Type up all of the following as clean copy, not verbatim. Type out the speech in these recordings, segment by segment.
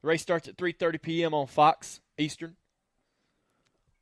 The race starts at 3:30 p.m. on Fox Eastern.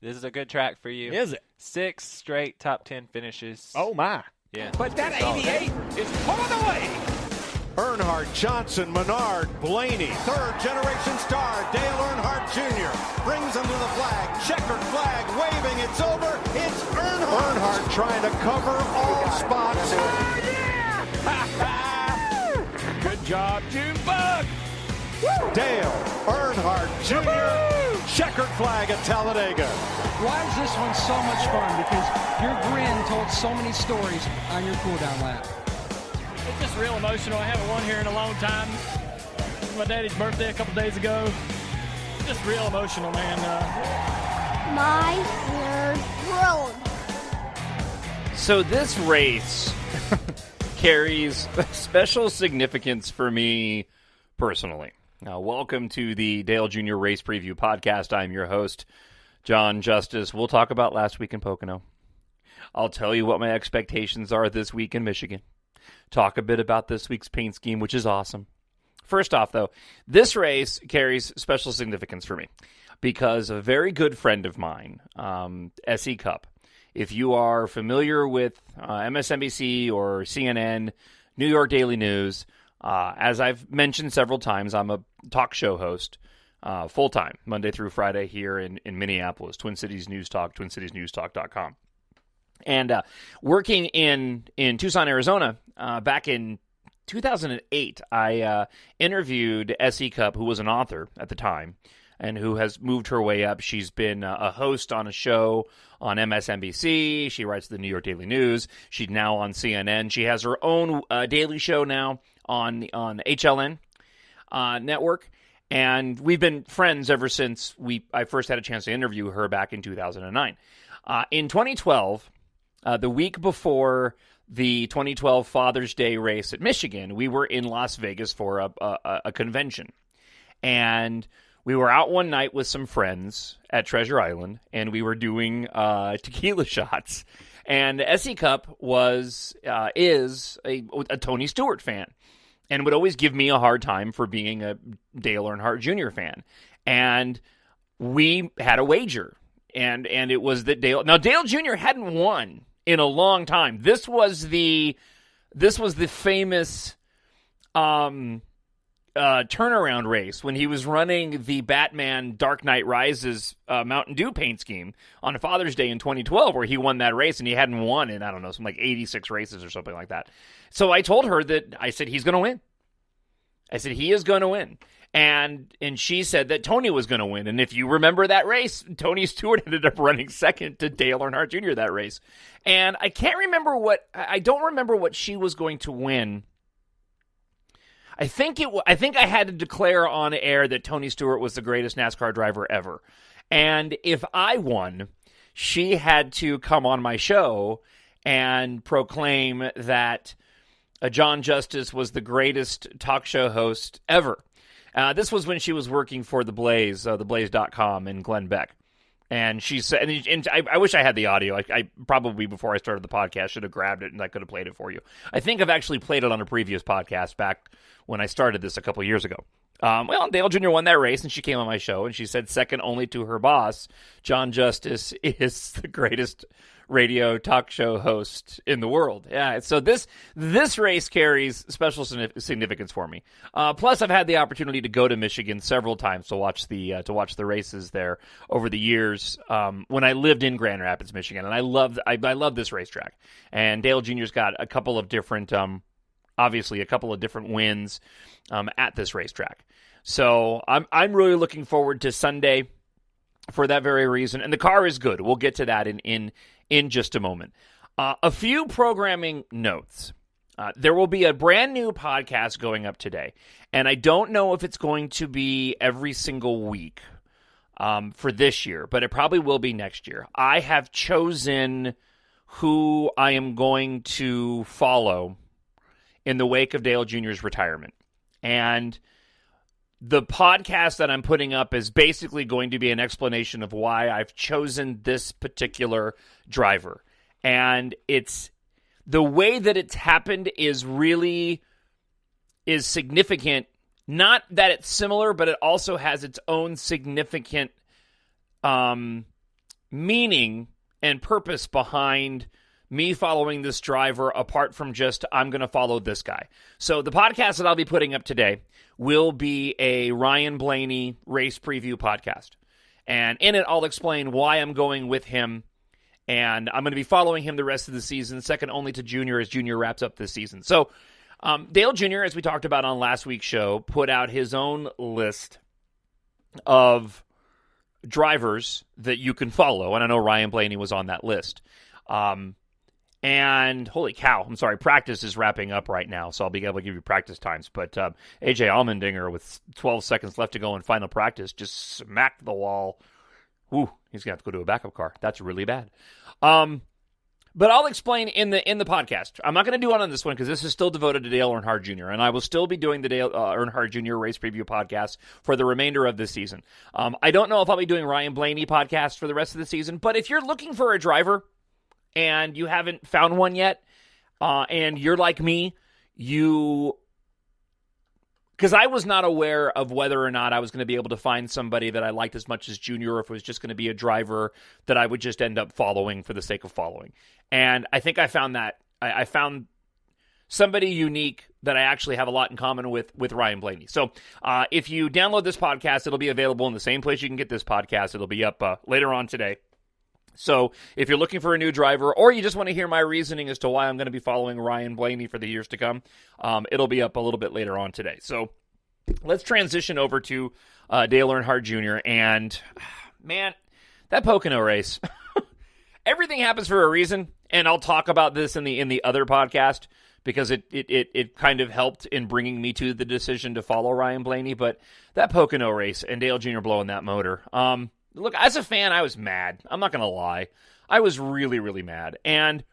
This is a good track for you. Is it? 6 straight top 10 finishes. Oh, my. Yeah. But that 88 is pulling away. Earnhardt, Johnson, Menard, Blaney, third-generation star Dale Earnhardt Jr. brings him to the flag. Checkered flag waving. It's over. It's Earnhardt. Earnhardt trying to cover all spots. Oh, yeah! Good job, Junebug. Dale Earnhardt Jr. Checkered flag at Talladega. Why is this one so much fun? Because your grin told so many stories on your cool-down lap. It's just real emotional. I haven't won here in a long time. It was my daddy's birthday a couple days ago. Just real emotional, man. My word world. So this race carries special significance for me personally. Now, welcome to the Dale Jr. Race Preview Podcast. I'm your host, Jon Justice. We'll talk about last week in Pocono. I'll tell you what my expectations are this week in Michigan. Talk a bit about this week's paint scheme, which is awesome. First off, though, this race carries special significance for me because a very good friend of mine, S.E. Cupp, if you are familiar with MSNBC or CNN, New York Daily News, as I've mentioned several times, I'm a talk show host full-time, Monday through Friday here in Minneapolis, Twin Cities News Talk, TwinCitiesNewsTalk.com. And working in Tucson, Arizona, back in 2008, I interviewed S.E. Cupp, who was an author at the time, and who has moved her way up. She's been a host on a show on MSNBC. She writes the New York Daily News. She's now on CNN. She has her own daily show now on HLN network. And we've been friends ever since I first had a chance to interview her back in 2009. In 2012, the week before the 2012 Father's Day race at Michigan, we were in Las Vegas for a convention. And we were out one night with some friends at Treasure Island, and we were doing tequila shots. And S.E. Cupp is a Tony Stewart fan and would always give me a hard time for being a Dale Earnhardt Jr. fan. And we had a wager, and it was that Dale Jr. hadn't won in a long time. This was the famous turnaround race when he was running the Batman Dark Knight Rises Mountain Dew paint scheme on Father's Day in 2012, where he won that race, and he hadn't won in, I don't know, some like 86 races or something like that. So I told her that, I said, he's going to win. I said, he is going to win. And she said that Tony was going to win. And if you remember that race, Tony Stewart ended up running second to Dale Earnhardt Jr. that race. And I don't remember what she was going to win. I think I had to declare on air that Tony Stewart was the greatest NASCAR driver ever. And if I won, she had to come on my show and proclaim that Jon Justice was the greatest talk show host ever. This was when she was working for The Blaze, theblaze.com in Glen Beck. And she said, and I wish I had the audio. I probably, before I started the podcast, should have grabbed it and I could have played it for you. I think I've actually played it on a previous podcast back when I started this a couple years ago. Dale Jr. won that race, and she came on my show, and she said, second only to her boss, Jon Justice is the greatest radio talk show host in the world. Yeah, so this race carries special significance for me. Plus, I've had the opportunity to go to Michigan several times to watch the races there over the years when I lived in Grand Rapids, Michigan, and I love this racetrack. And Dale Jr.'s got a couple of different wins at this racetrack. So I'm really looking forward to Sunday for that very reason. And the car is good. We'll get to that in just a moment. A few programming notes. There will be a brand new podcast going up today. And I don't know if it's going to be every single week for this year, but it probably will be next year. I have chosen who I am going to follow in the wake of Dale Jr.'s retirement. And the podcast that I'm putting up is basically going to be an explanation of why I've chosen this particular driver. And it's the way that it's happened is significant Not that it's similar, but it also has its own significant meaning and purpose behind me following this driver, apart from just, I'm going to follow this guy. So the podcast that I'll be putting up today will be a Ryan Blaney race preview podcast. And in it, I'll explain why I'm going with him. And I'm going to be following him the rest of the season, second only to Junior as Junior wraps up this season. So Dale Jr., as we talked about on last week's show, put out his own list of drivers that you can follow. And I know Ryan Blaney was on that list. And holy cow, I'm sorry, practice is wrapping up right now, so I'll be able to give you practice times. But A.J. Allmendinger, with 12 seconds left to go in final practice, just smacked the wall. Ooh, he's going to have to go to a backup car. That's really bad. But I'll explain in the podcast. I'm not going to do it on this one because this is still devoted to Dale Earnhardt Jr., and I will still be doing the Dale Earnhardt Jr. race preview podcast for the remainder of this season. I don't know if I'll be doing Ryan Blaney podcast for the rest of the season, but if you're looking for a driver and you haven't found one yet, and you're like me, because I was not aware of whether or not I was going to be able to find somebody that I liked as much as Junior, or if it was just going to be a driver that I would just end up following for the sake of following. And I think I found that. I found somebody unique that I actually have a lot in common with Ryan Blaney. So if you download this podcast, it'll be available in the same place you can get this podcast. It'll be up later on today. So if you're looking for a new driver, or you just want to hear my reasoning as to why I'm going to be following Ryan Blaney for the years to come, it'll be up a little bit later on today. So let's transition over to Dale Earnhardt Jr. And, man, that Pocono race, everything happens for a reason, and I'll talk about this in the other podcast because it kind of helped in bringing me to the decision to follow Ryan Blaney. But that Pocono race and Dale Jr. blowing that motor, look, as a fan, I was mad. I'm not going to lie. I was really, really mad. And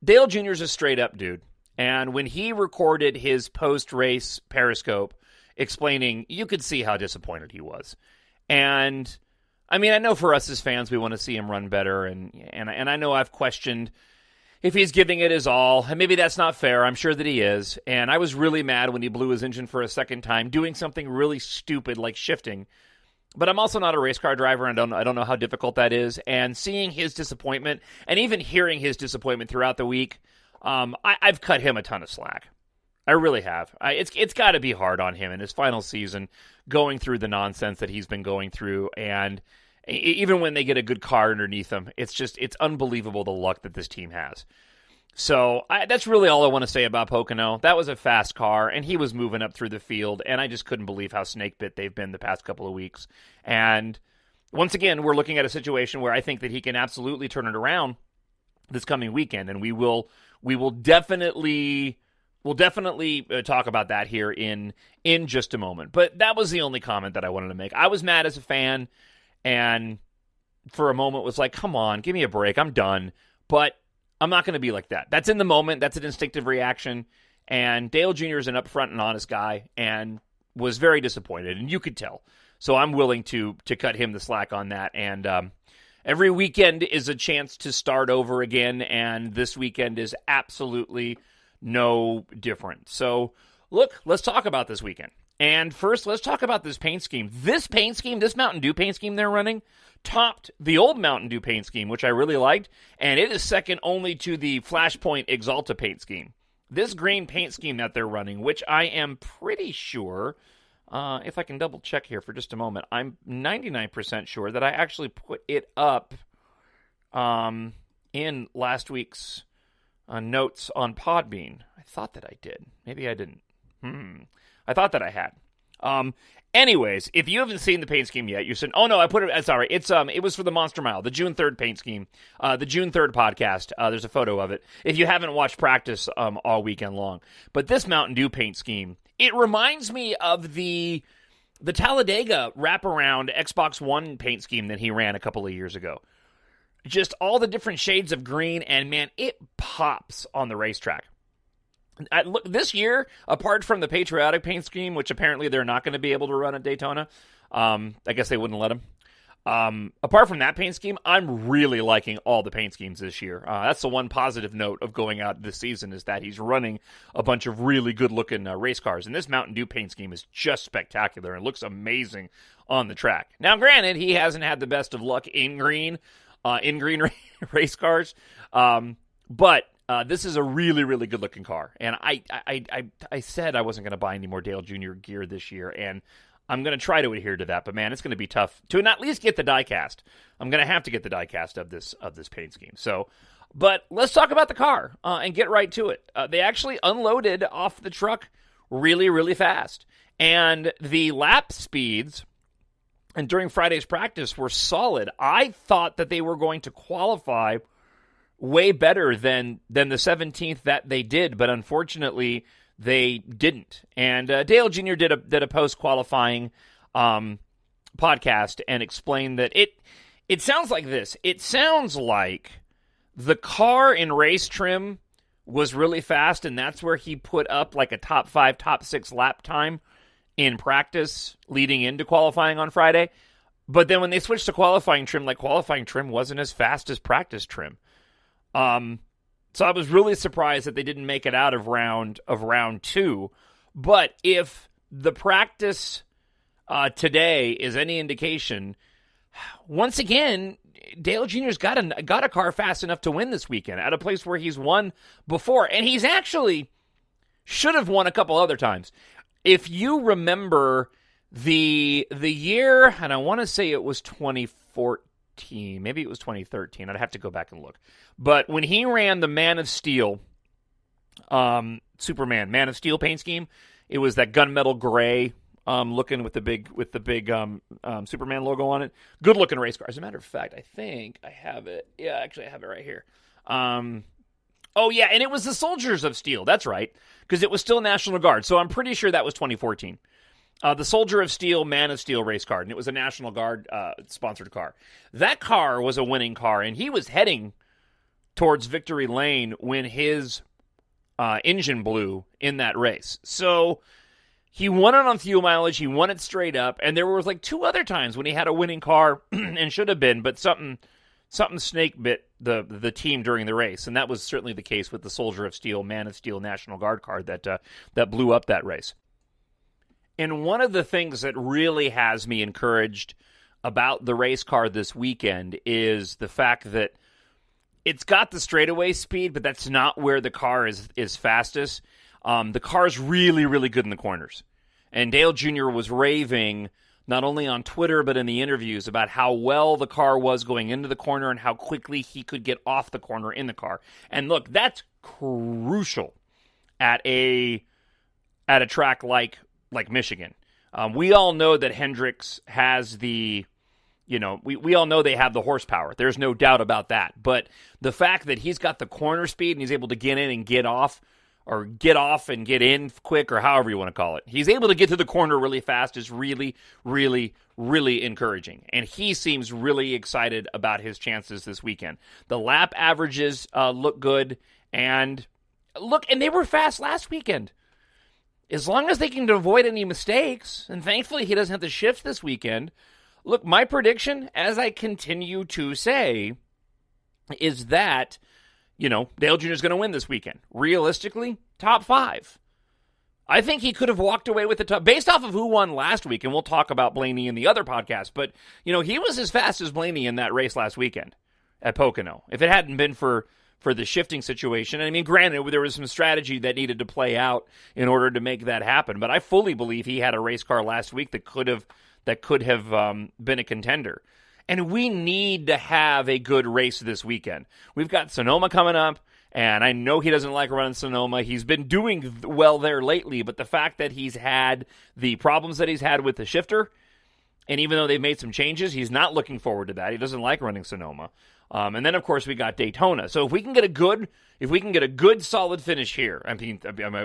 Dale Jr.'s a straight-up dude. And when he recorded his post-race Periscope explaining, you could see how disappointed he was. And, I mean, I know for us as fans, we want to see him run better. And I know I've questioned if he's giving it his all. And maybe that's not fair. I'm sure that he is. And I was really mad when he blew his engine for a second time, doing something really stupid like shifting. But I'm also not a race car driver, and I don't know how difficult that is. And seeing his disappointment, and even hearing his disappointment throughout the week, I've cut him a ton of slack. I really have. It's got to be hard on him in his final season, going through the nonsense that he's been going through. And even when they get a good car underneath him, it's unbelievable the luck that this team has. So that's really all I want to say about Pocono. That was a fast car, and he was moving up through the field, and I just couldn't believe how snake-bit they've been the past couple of weeks. And once again, we're looking at a situation where I think that he can absolutely turn it around this coming weekend, and we will definitely talk about that here in just a moment. But that was the only comment that I wanted to make. I was mad as a fan, and for a moment was like, come on, give me a break. I'm done. But I'm not going to be like that. That's in the moment. That's an instinctive reaction. And Dale Jr. is an upfront and honest guy and was very disappointed, and you could tell. So I'm willing to cut him the slack on that. And every weekend is a chance to start over again, and this weekend is absolutely no different. So, look, let's talk about this weekend. And first, let's talk about this paint scheme. This paint scheme, this Mountain Dew paint scheme they're running, topped the old Mountain Dew paint scheme, which I really liked, and it is second only to the Flashpoint Exalta paint scheme. This green paint scheme that they're running, which I am pretty sure, if I can double check here for just a moment, I'm 99% sure that I actually put it up in last week's notes on Podbean. I thought that I did. Maybe I didn't. I thought that I had. Anyways, if you haven't seen the paint scheme yet, you said, oh no, I put it, sorry, it was for the Monster Mile, the June 3rd paint scheme, the June 3rd podcast. There's a photo of it. If you haven't watched practice all weekend long. But this Mountain Dew paint scheme, it reminds me of the Talladega wraparound Xbox One paint scheme that he ran a couple of years ago. Just all the different shades of green, and man, it pops on the racetrack. Look, this year, apart from the patriotic paint scheme, which apparently they're not going to be able to run at Daytona, I guess they wouldn't let them. Apart from that paint scheme, I'm really liking all the paint schemes this year. That's the one positive note of going out this season is that he's running a bunch of really good-looking race cars. And this Mountain Dew paint scheme is just spectacular and looks amazing on the track. Now, granted, he hasn't had the best of luck in green race cars, but this is a really, really good-looking car. And I said I wasn't going to buy any more Dale Jr. gear this year, and I'm going to try to adhere to that, but man, it's going to be tough to at least get the diecast. I'm going to have to get the diecast of this paint scheme. So, but let's talk about the car and get right to it. They actually unloaded off the truck really, really fast, and the lap speeds and during Friday's practice were solid. I thought that they were going to qualify way better than the 17th that they did, but unfortunately they didn't. And Dale Jr. did a post-qualifying podcast and explained that it sounds like this. It sounds like the car in race trim was really fast, and that's where he put up like a top 5, top 6 lap time in practice leading into qualifying on Friday. But then when they switched to qualifying trim, like qualifying trim wasn't as fast as practice trim. So I was really surprised that they didn't make it out of round 2. But if the practice today is any indication, once again, Dale Jr.'s got a car fast enough to win this weekend at a place where he's won before, and he's actually should have won a couple other times. If you remember the year, and I want to say it was 2014, maybe it was 2013. I'd have to go back and look. But when he ran the Man of Steel, Superman Man of Steel paint scheme, it was that gunmetal gray looking with the big Superman logo on it. Good looking race car. As a matter of fact, I think I have it. Yeah, actually I have it right here. Oh yeah, and it was the Soldiers of Steel. That's right, because it was still National Guard. So I'm pretty sure that was 2014. The Soldier of Steel, Man of Steel race car, and it was a National Guard sponsored car. That car was a winning car, and he was heading towards victory lane when his engine blew in that race. So he won it on fuel mileage, he won it straight up, and there was like 2 other times when he had a winning car and should have been, but something snake bit the team during the race, and that was certainly the case with the Soldier of Steel, Man of Steel National Guard car that blew up that race. And one of the things that really has me encouraged about the race car this weekend is the fact that it's got the straightaway speed, but that's not where the car is fastest. The car's really, really good in the corners. And Dale Jr. was raving, not only on Twitter, but in the interviews, about how well the car was going into the corner and how quickly he could get off the corner in the car. And look, that's crucial at a track like Michigan. We all know that Hendricks has we all know they have the horsepower. There's no doubt about that. But the fact that he's got the corner speed and he's able to get in and get off, or get off and get in quick, or however you want to call it, he's able to get to the corner really fast is really, really, really encouraging. And he seems really excited about his chances this weekend. The lap averages look good. And they were fast last weekend. As long as they can avoid any mistakes, and thankfully he doesn't have to shift this weekend. Look, my prediction, as I continue to say, is that, Dale Jr. is going to win this weekend. Realistically, top 5. I think he could have walked away with the top, based off of who won last week, and we'll talk about Blaney in the other podcast, but, he was as fast as Blaney in that race last weekend at Pocono. If it hadn't been for the shifting situation. And I mean, granted, there was some strategy that needed to play out in order to make that happen, but I fully believe he had a race car last week that could have been a contender. And we need to have a good race this weekend. We've got Sonoma coming up, and I know he doesn't like running Sonoma. He's been doing well there lately, but the fact that he's had the problems that he's had with the shifter, and even though they've made some changes, he's not looking forward to that. He doesn't like running Sonoma. And then, of course, we got Daytona. So if we can get a good, solid finish here, I mean,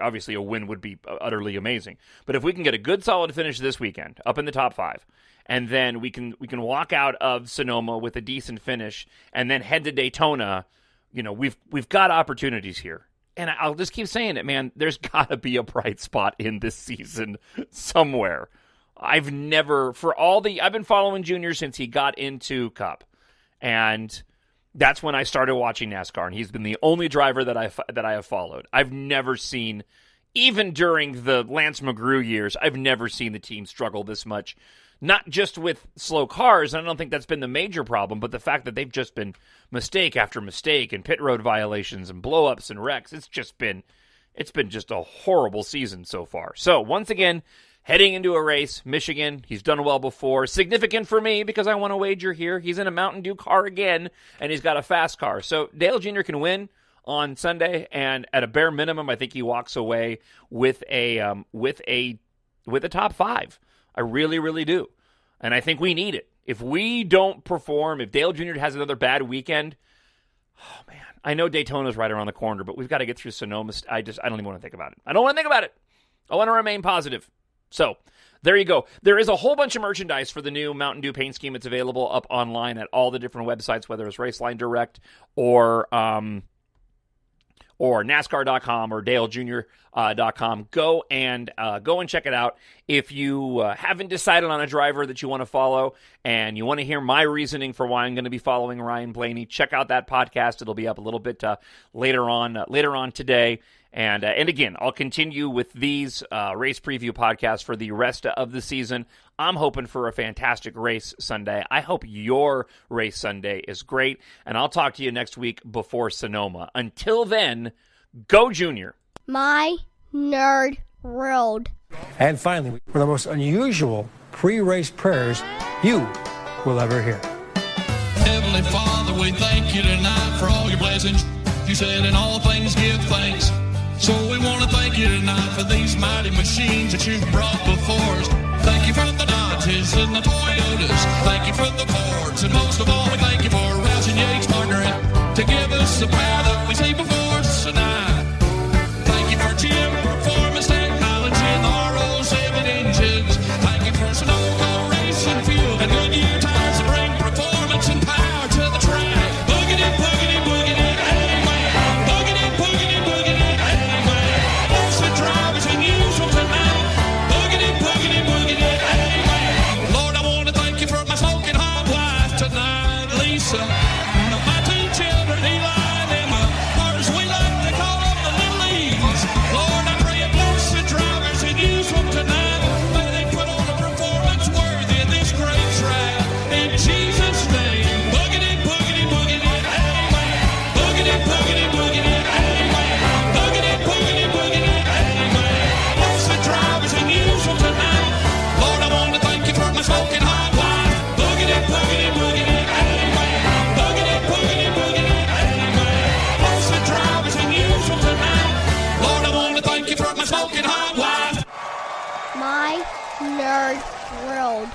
obviously a win would be utterly amazing. But if we can get a good, solid finish this weekend, up in the top 5, and then we can walk out of Sonoma with a decent finish, and then head to Daytona, we've got opportunities here. And I'll just keep saying it, man. There's got to be a bright spot in this season somewhere. I've been following Junior since he got into Cupp, and that's when I started watching NASCAR, and he's been the only driver that I have followed. I've never seen, even during the Lance McGrew years, I've never seen the team struggle this much. Not just with slow cars, and I don't think that's been the major problem, but the fact that they've just been mistake after mistake and pit road violations and blow-ups and wrecks. It's been just a horrible season so far. So, once again, heading into a race, Michigan, he's done well before. Significant for me because I want to wager here. He's in a Mountain Dew car again, and he's got a fast car. So, Dale Jr. can win on Sunday, and at a bare minimum, I think he walks away with a top 5. I really, really do. And I think we need it. If we don't perform, if Dale Jr. has another bad weekend, oh man, I know Daytona's right around the corner, but we've got to get through Sonoma. I don't even want to think about it. I don't want to think about it. I want to remain positive. So, there you go. There is a whole bunch of merchandise for the new Mountain Dew paint scheme. It's available up online at all the different websites, whether it's Raceline Direct or NASCAR.com or DaleJr.com. Go and check it out. If you haven't decided on a driver that you want to follow and you want to hear my reasoning for why I'm going to be following Ryan Blaney, check out that podcast. It'll be up a little bit later on today. And again, I'll continue with these race preview podcasts for the rest of the season. I'm hoping for a fantastic race Sunday. I hope your race Sunday is great. And I'll talk to you next week before Sonoma. Until then, go Junior. My Nerd World. And finally, one of the most unusual pre-race prayers you will ever hear. Heavenly Father, we thank you tonight for all your blessings. You said in all things give thanks. So we want to thank you tonight for these mighty machines that you've brought before us. Thank you for the Dodges and the Toyotas. Thank you for the Fords. And most of all, we thank you for Roush and Yates partnering to give us the power that we see before us tonight. Thank you for GM Performance Technology and the RO7 engines. Thank you for Sunoco Racing Fuel and Goodyear tires that bring performance and power to the track. Boogity, boogity, boogity, amen. Boogity, boogity, boogity, amen. Bless the drivers and use them tonight. Boogity, boogity, boogity, amen. Lord, I want to thank you for my smoking hot wife tonight, Lisa. And my 2 children, Eli and Emma. Ours, we like to call them the little E's. Lord, I pray you bless the drivers and use them tonight. May they put on a performance worthy of this great track. In Jesus' name, boogity, boogity, boogity, amen. Boogity, boogity, boogity, amen. Boogity, boogity, boogity, amen. Bless the drivers and use them tonight. Lord, I want to thank you for my smoking hot wife. Boogity, boogity, boogity, amen. Boogity, boogity, boogity, amen. Bless the drivers and use them tonight. Lord, I want to thank you for my smoking hot wife. My Nerd World.